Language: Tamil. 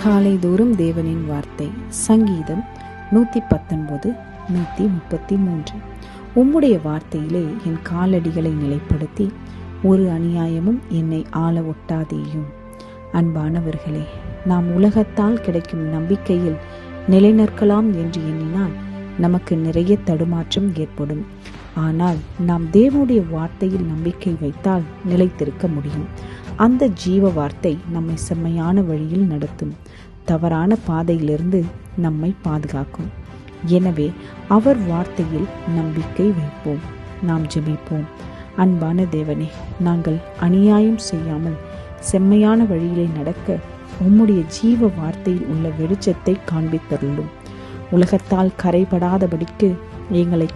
காலைதோறும் தேவனின் வார்த்தை. சங்கீதம் 119 133. உம்முடைய வார்த்தையிலே என் காலடிகளை நிலைப்படுத்தி ஒரு அநியாயமும் என்னை ஆள ஒட்டாதேயும். அன்பானவர்களே, நாம் உலகத்தால் கிடைக்கும் நம்பிக்கையில் நிலைநிற்கலாம் என்று எண்ணினால் நமக்கு நிறைய தடுமாற்றம் ஏற்படும். ஆனால் நாம் தேவனுடைய வார்த்தையில் நம்பிக்கை வைத்தால் நிலைத்திருக்க முடியும். அந்த ஜீவ வார்த்தை நம்மை செம்மையான வழியில் நடத்தும், தவறான பாதையிலிருந்து நம்மை பாதுகாக்கும். எனவே அவர் வார்த்தையில் நம்பிக்கை வைப்போம். நாம் ஜெபிப்போம். அன்பான தேவனே, நாங்கள் அநியாயம் செய்யாமல் செம்மையான வழியிலே நடக்க உம்முடைய ஜீவ வார்த்தையில் உள்ள வெளிச்சத்தை காண்பித்தருளும். உலகத்தால் கரைபடாதபடிக்கு எங்களை